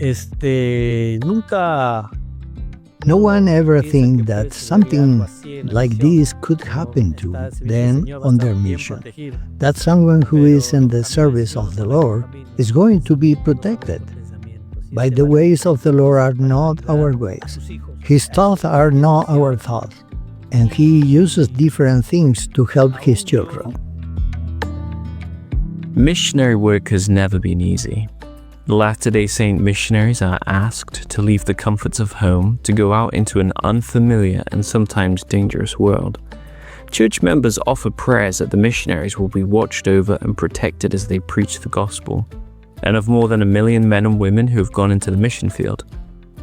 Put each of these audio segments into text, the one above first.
Nunca No one ever thinks that something like this could happen to them on their mission. That someone who is in the service of the Lord is going to be protected. But the ways of the Lord are not our ways. His thoughts are not our thoughts. And He uses different things to help His children. Missionary work has never been easy. Latter-day Saint missionaries are asked to leave the comforts of home to go out into an unfamiliar and sometimes dangerous world. Church members offer prayers that the missionaries will be watched over and protected as they preach the gospel. And of more than 1 million men and women who have gone into the mission field,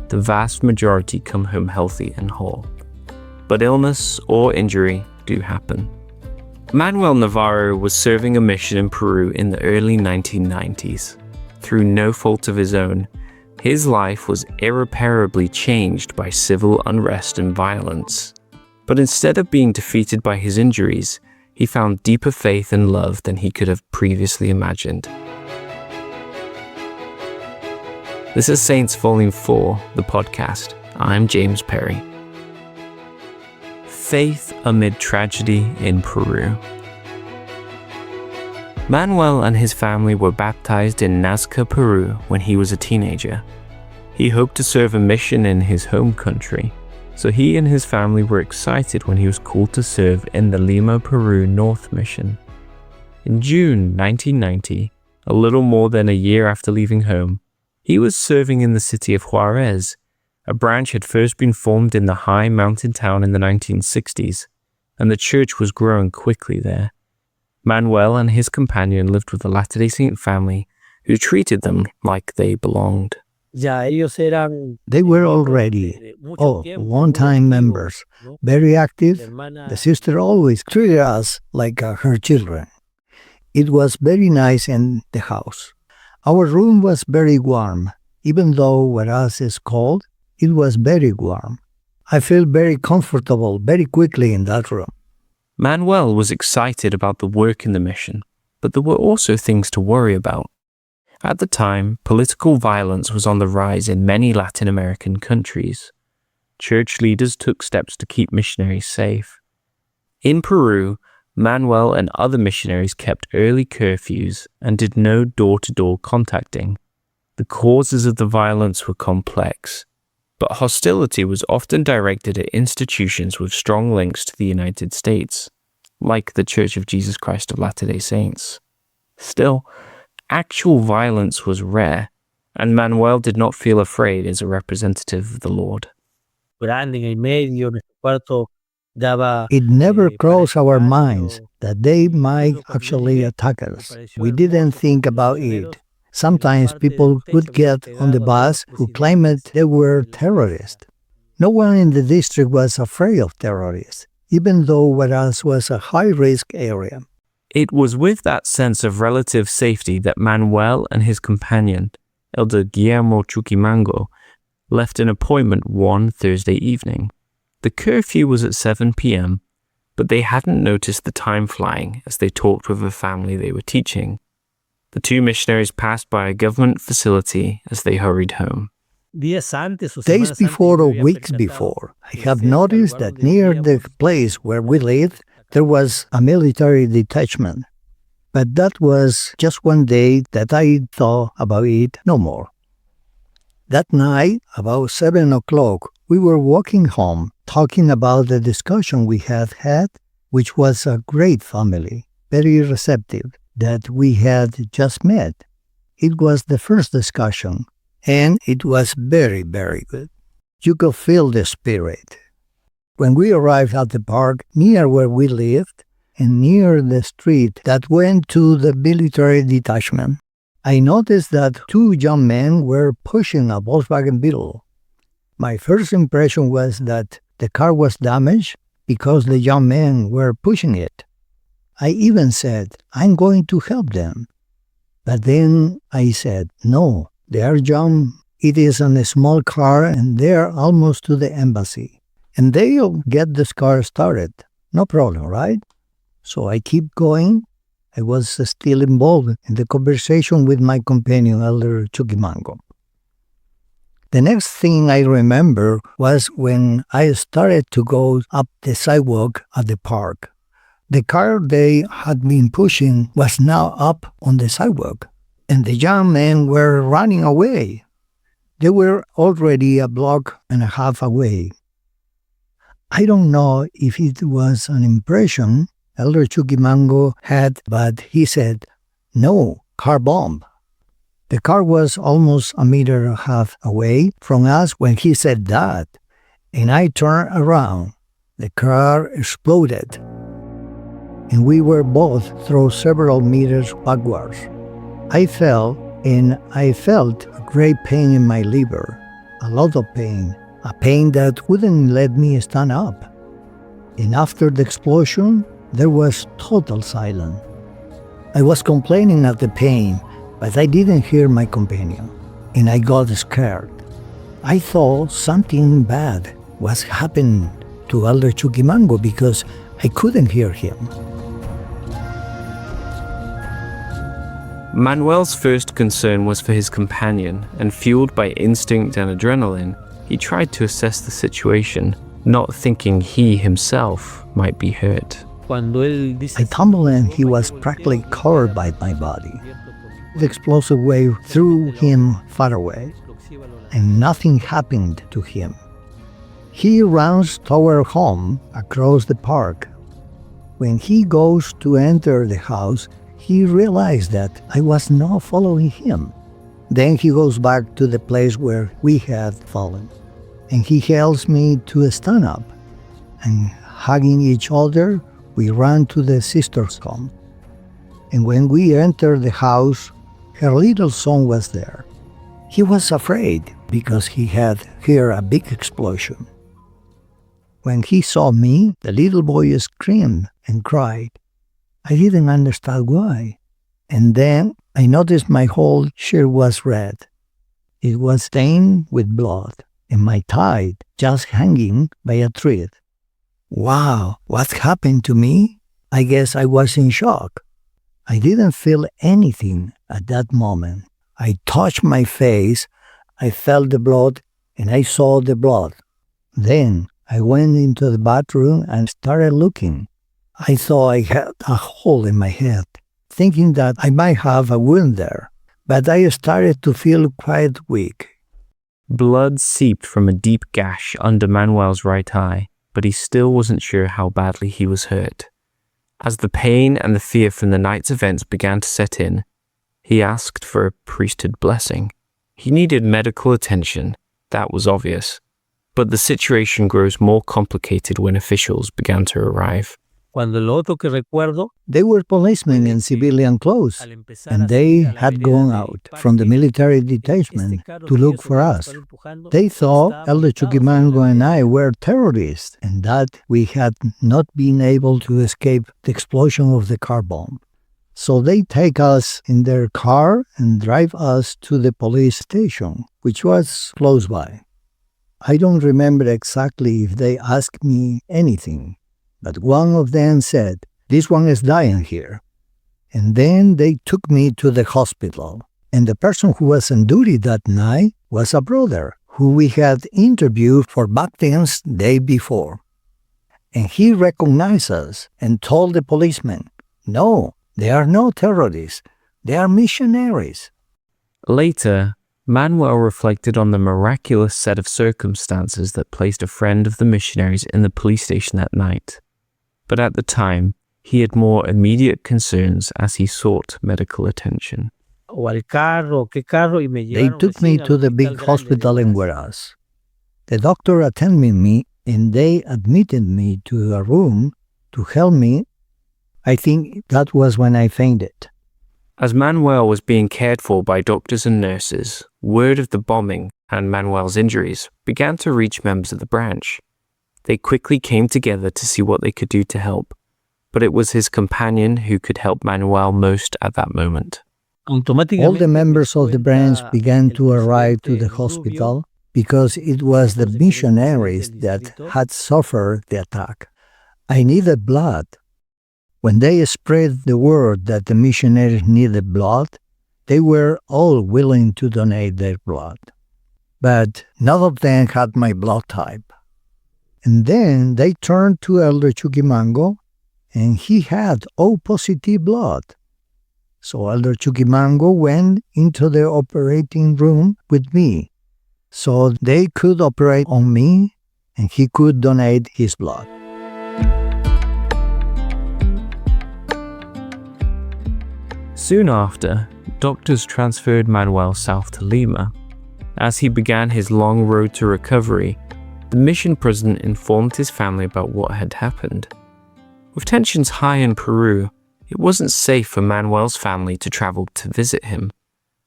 the vast majority come home healthy and whole. But illness or injury do happen. Manuel Navarro was serving a mission in Peru in the early 1990s. Through no fault of his own, his life was irreparably changed by civil unrest and violence. But instead of being defeated by his injuries, he found deeper faith and love than he could have previously imagined. This is Saints Volume 4, the podcast. I'm James Perry. Faith amid tragedy in Peru. Manuel and his family were baptized in Nazca, Peru when he was a teenager. He hoped to serve a mission in his home country, so he and his family were excited when he was called to serve in the Lima, Peru North Mission. In June 1990, a little more than a year after leaving home, he was serving in the city of Juarez. A branch had first been formed in the high mountain town in the 1960s, and the church was growing quickly there. Manuel and his companion lived with a Latter-day Saint family who treated them like they belonged. They were already one-time members, very active. The sister always treated us like her children. It was very nice in the house. Our room was very warm. Even though where us is cold, it was very warm. I feel very comfortable very quickly in that room. Manuel was excited about the work in the mission, but there were also things to worry about. At the time, political violence was on the rise in many Latin American countries. Church leaders took steps to keep missionaries safe. In Peru, Manuel and other missionaries kept early curfews and did no door-to-door contacting. The causes of the violence were complex, but hostility was often directed at institutions with strong links to the United States, like the Church of Jesus Christ of Latter-day Saints. Still, actual violence was rare, and Manuel did not feel afraid as a representative of the Lord. It never crossed our minds that they might actually attack us. We didn't think about it. Sometimes people would get on the bus who claimed they were terrorists. No one in the district was afraid of terrorists, even though Huaraz was a high-risk area. It was with that sense of relative safety that Manuel and his companion, Elder Guillermo Chuquimango, left an appointment one Thursday evening. The curfew was at 7 p.m., but they hadn't noticed the time flying as they talked with a family they were teaching. The two missionaries passed by a government facility as they hurried home. Days before or weeks before, I have noticed that near the place where we lived, there was a military detachment. But that was just one day that I thought about it no more. That night, about 7 o'clock, we were walking home, talking about the discussion we had had, which was a great family, very receptive, that we had just met. It was the first discussion, and it was very, very good. You could feel the spirit. When we arrived at the park near where we lived, and near the street that went to the military detachment, I noticed that two young men were pushing a Volkswagen Beetle. My first impression was that the car was damaged because the young men were pushing it. I even said, I'm going to help them. But then I said, no, they are young. It is in a small car and they're almost to the embassy. And they'll get this car started. No problem, right? So I keep going. I was still involved in the conversation with my companion, Elder Chuquimango. The next thing I remember was when I started to go up the sidewalk at the park. The car they had been pushing was now up on the sidewalk, and the young men were running away. They were already a block and a half away. I don't know if it was an impression Elder Chuquimango had, but he said, "No, car bomb." The car was almost a meter and a half away from us when he said that, and I turned around. The car exploded, and we were both thrown several meters backwards. I fell, and I felt a great pain in my liver, a lot of pain, a pain that wouldn't let me stand up. And after the explosion, there was total silence. I was complaining of the pain, but I didn't hear my companion, and I got scared. I thought something bad was happening to Elder Chuquimango because I couldn't hear him. Manuel's first concern was for his companion, and fueled by instinct and adrenaline, he tried to assess the situation, not thinking he himself might be hurt. I tumbled and he was practically covered by my body. The explosive wave threw him far away, and nothing happened to him. He runs toward home across the park. When he goes to enter the house, he realized that I was not following him. Then he goes back to the place where we had fallen, and he helps me to stand up. And hugging each other, we ran to the sister's home. And when we entered the house, her little son was there. He was afraid because he had heard a big explosion. When he saw me, the little boy screamed and cried. I didn't understand why. And then I noticed my whole shirt was red. It was stained with blood, and my tie just hanging by a thread. Wow, what happened to me? I guess I was in shock. I didn't feel anything at that moment. I touched my face, I felt the blood, and I saw the blood. Then I went into the bathroom and started looking. I thought I had a hole in my head, thinking that I might have a wound there, but I started to feel quite weak. Blood seeped from a deep gash under Manuel's right eye, but he still wasn't sure how badly he was hurt. As the pain and the fear from the night's events began to set in, he asked for a priesthood blessing. He needed medical attention, that was obvious, but the situation grows more complicated when officials began to arrive. They were policemen in civilian clothes, and they had gone out from the military detachment to look for us. They thought Elder Chuquimango and I were terrorists, and that we had not been able to escape the explosion of the car bomb. So they take us in their car and drive us to the police station, which was close by. I don't remember exactly if they asked me anything, but one of them said, "This one is dying here." And then they took me to the hospital. And the person who was on duty that night was a brother who we had interviewed for Baptist's day before. And he recognized us and told the policeman, "No, they are no terrorists. They are missionaries." Later, Manuel reflected on the miraculous set of circumstances that placed a friend of the missionaries in the police station that night. But at the time, he had more immediate concerns as he sought medical attention. They took me to the big hospital in Huaraz. The doctor attended me, and they admitted me to a room to help me. I think that was when I fainted. As Manuel was being cared for by doctors and nurses, word of the bombing and Manuel's injuries began to reach members of the branch. They quickly came together to see what they could do to help, but it was his companion who could help Manuel most at that moment. All the members of the branch began to arrive to the hospital because it was the missionaries that had suffered the attack. I needed blood. When they spread the word that the missionaries needed blood, they were all willing to donate their blood. but none of them had my blood type. And then they turned to Elder Chuquimango, and he had O positive blood. So Elder Chuquimango went into the operating room with me, so they could operate on me, and he could donate his blood. Soon after, doctors transferred Manuel south to Lima. As he began his long road to recovery, the mission president informed his family about what had happened. With tensions high in Peru, it wasn't safe for Manuel's family to travel to visit him.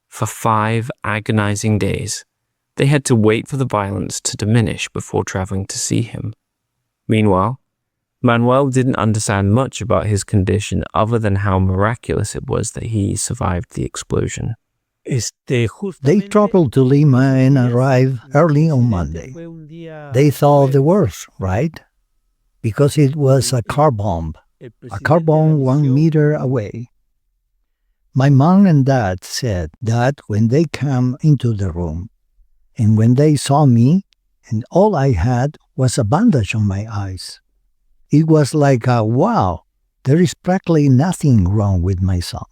For 5 agonizing days, they had to wait for the violence to diminish before traveling to see him. Meanwhile, Manuel didn't understand much about his condition other than how miraculous it was that he survived the explosion. They traveled to Lima and arrived early on Monday. They thought the worst, right? Because it was a car bomb 1 meter away. My mom and dad said that when they came into the room, and when they saw me, and all I had was a bandage on my eyes. It was like, wow, there is practically nothing wrong with my son.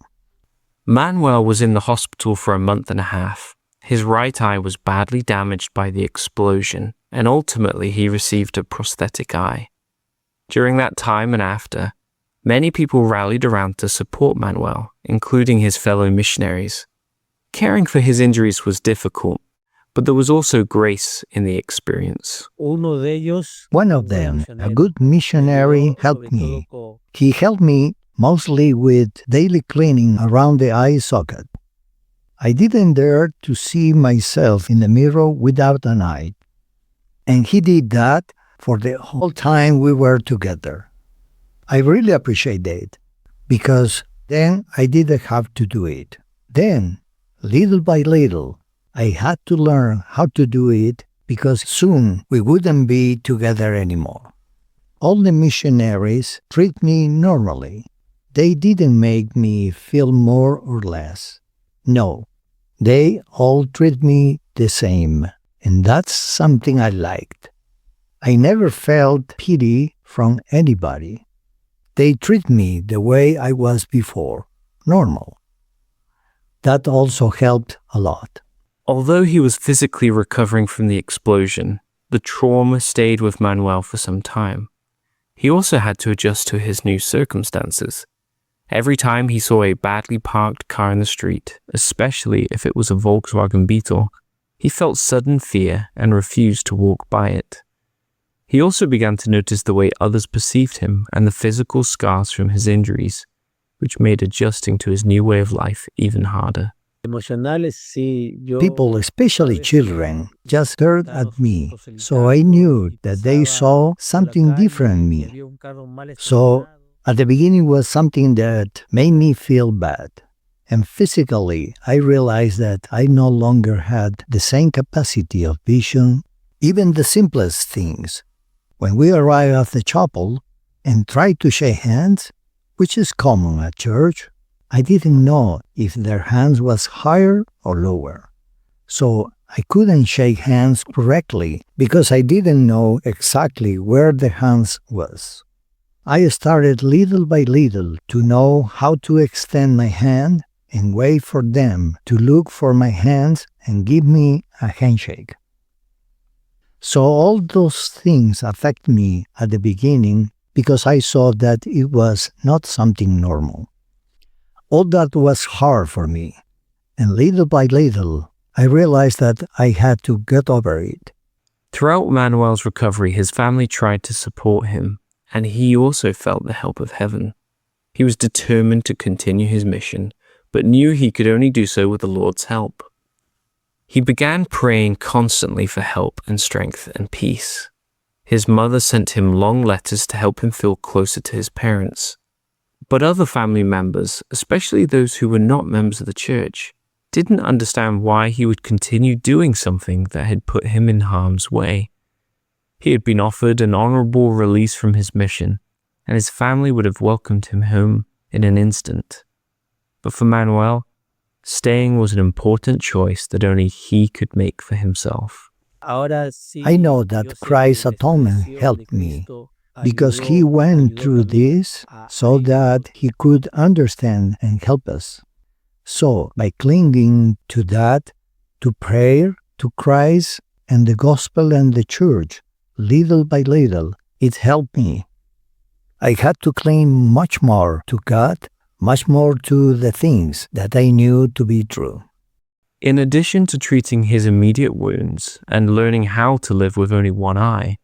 Manuel was in the hospital for a month and a half. His right eye was badly damaged by the explosion, and ultimately he received a prosthetic eye. During that time and after, many people rallied around to support Manuel, including his fellow missionaries. Caring for his injuries was difficult, but there was also grace in the experience. One of them, a good missionary, helped me. He helped me mostly with daily cleaning around the eye socket. I didn't dare to see myself in the mirror without an eye. And he did that for the whole time we were together. I really appreciate it, because then I didn't have to do it. Then, little by little, I had to learn how to do it, because soon we wouldn't be together anymore. All the missionaries treat me normally. They didn't make me feel more or less. No, they all treat me the same, and that's something I liked. I never felt pity from anybody. They treat me the way I was before, normal. That also helped a lot. Although he was physically recovering from the explosion, the trauma stayed with Manuel for some time. He also had to adjust to his new circumstances. Every time he saw a badly parked car in the street, especially if it was a Volkswagen Beetle, he felt sudden fear and refused to walk by it. He also began to notice the way others perceived him and the physical scars from his injuries, which made adjusting to his new way of life even harder. People, especially children, just stared at me, so I knew that they saw something different in me. So, at the beginning was something that made me feel bad. And physically, I realized that I no longer had the same capacity of vision, even the simplest things. When we arrived at the chapel and tried to shake hands, which is common at church, I didn't know if their hands was higher or lower. So I couldn't shake hands correctly because I didn't know exactly where the hands was. I started little by little to know how to extend my hand and wait for them to look for my hands and give me a handshake. So all those things affect me at the beginning because I saw that it was not something normal. All that was hard for me, and little by little, I realized that I had to get over it. Throughout Manuel's recovery, his family tried to support him, and he also felt the help of heaven. He was determined to continue his mission, but knew he could only do so with the Lord's help. He began praying constantly for help and strength and peace. His mother sent him long letters to help him feel closer to his parents. But other family members, especially those who were not members of the church, didn't understand why he would continue doing something that had put him in harm's way. He had been offered an honorable release from his mission, and his family would have welcomed him home in an instant. But for Manuel, Staying was an important choice that only he could make for himself. I know that Christ's atonement helped me because he went through this so that he could understand and help us. So, by clinging to that, to prayer, to Christ, and the gospel and the church, little by little, it helped me. I had to cling much more to God, much more to the things that I knew to be true. In addition to treating his immediate wounds and learning how to live with only one eye,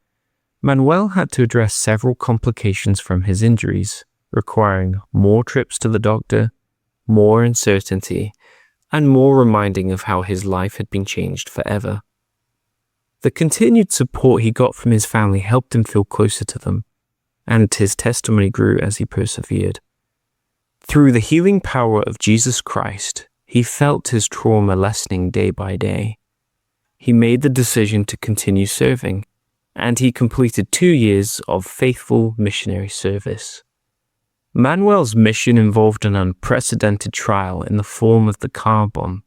Manuel had to address several complications from his injuries, requiring more trips to the doctor, more uncertainty, and more reminding of how his life had been changed forever. The continued support he got from his family helped him feel closer to them, and his testimony grew as he persevered. Through the healing power of Jesus Christ, he felt his trauma lessening day by day. He made the decision to continue serving, and he completed 2 years of faithful missionary service. Manuel's mission involved an unprecedented trial in the form of the car bomb,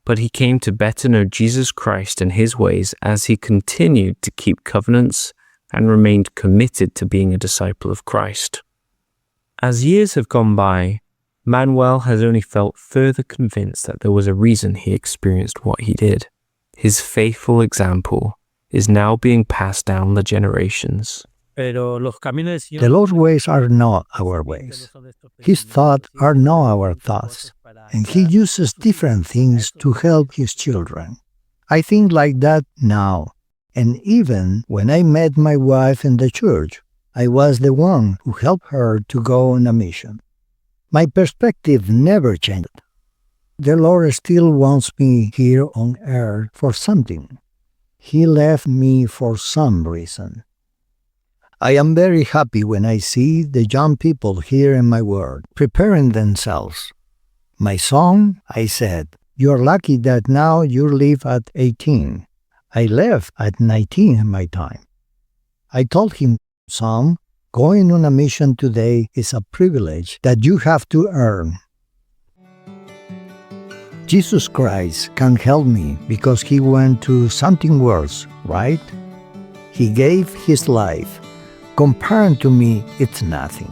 but he came to better know Jesus Christ and his ways as he continued to keep covenants and remained committed to being a disciple of Christ. As years have gone by, Manuel has only felt further convinced that there was a reason he experienced what he did. His faithful example is now being passed down the generations. The Lord's ways are not our ways. His thoughts are not our thoughts. And he uses different things to help his children. I think like that now. And even when I met my wife in the church, I was the one who helped her to go on a mission. My perspective never changed. The Lord still wants me here on earth for something. He left me for some reason. I am very happy when I see the young people here in my world preparing themselves. My son, I said, you're lucky that now you live at 18. I left at 19 in my time. I told him, son, going on a mission today is a privilege that you have to earn. Jesus Christ can help me because he went through something worse, right? He gave his life. Compared to me, it's nothing.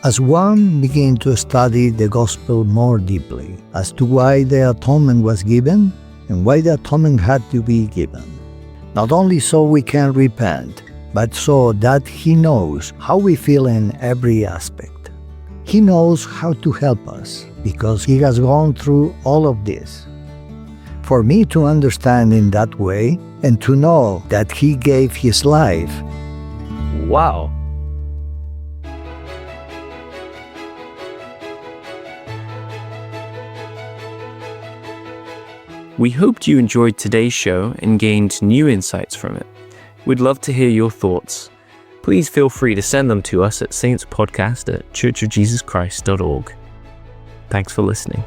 As one began to study the gospel more deeply as to why the atonement was given and why the atonement had to be given, not only so we can repent, but so that he knows how we feel in every aspect. He knows how to help us because he has gone through all of this. For me to understand in that way and to know that he gave his life, wow! We hoped you enjoyed today's show and gained new insights from it. We'd love to hear your thoughts. Please feel free to send them to us at saintspodcast@churchofjesuschrist.org. Thanks for listening.